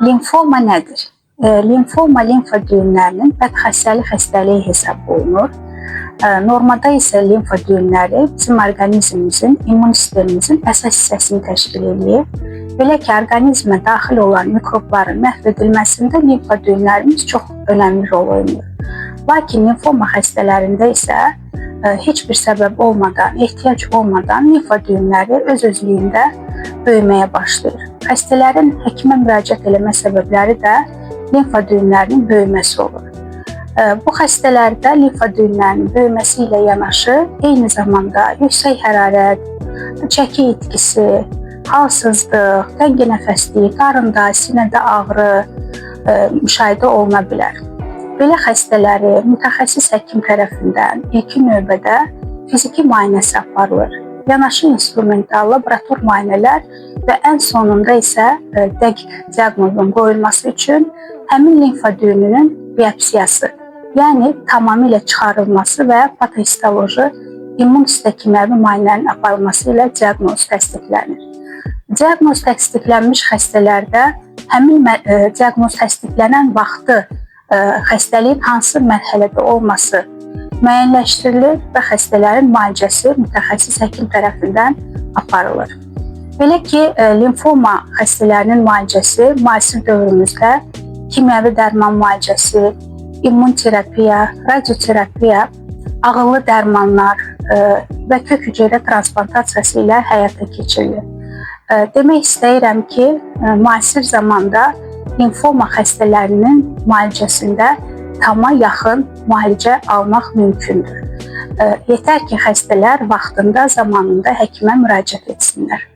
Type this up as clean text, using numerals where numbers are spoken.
Limfoma nədir? Limfoma limfa düyünlərinin bədxəstəlik xəstəliyi hesab olunur. Normada isə limfa düyünləri bizim orqanizmimizin, immun sistemimizin əsas hissəsini təşkil edir. Belə ki, orqanizmə daxil olan mikrobların məhv edilməsində limfa düyünlərimiz çox önəmli rol oynayır. Lakin limfoma xəstələrində isə heç bir səbəb olmadan, ehtiyac olmadan limfa düyünləri öz-özlüyündə böyüməyə başlayır. Xəstələrin həkimə müraciət etmə səbəbləri də limfa düyünlərinin böyüməsi olur. Bu xəstələrdə limfa düyünlərinin böyüməsi ilə yanaşı, eyni zamanda yüksək hərarət, çəki itkisi, halsızlıq, təngi nəfəslik, qarında, sinədə ağrı müşahidə oluna bilər. Belə xəstələri mütəxəssis həkim tərəfindən ilkin növbədə fiziki müayinəsi aparılır. Yanaşı instrumental laborator müayinələr və ən sonunda isə dəqiq diaqnozun qoyulması üçün həmin limfa düyününün biopsiyası, yəni tamamilə çıxarılması və patohistoloji immun histokimyəvi müayinələrin aparılması ilə diaqnoz təsdiqlənir. Diaqnoz təsdiqlənmiş xəstələrdə həmin diaqnoz təsdiqlənən vaxtı xəstəliyin hansı mərhələdə olması müəyyənləşdirilir və xəstələrin müalicəsi mütəxəssis həkim tərəfindən aparılır. Belə ki, limfoma xəstələrinin müalicəsi müasir dövrümüzdə kimyəvi dərman müalicəsi, immun terapiya, radioterapiya, ağıllı dərmanlar və kök hüceyrə transplantasiyası ilə həyata keçirilir. Demək istəyirəm ki, müasir zamanda limfoma xəstələrinin müalicəsində tama yaxın müalicə almaq mümkündür. Yetər ki, xəstələr vaxtında, zamanında həkimə müraciət etsinlər.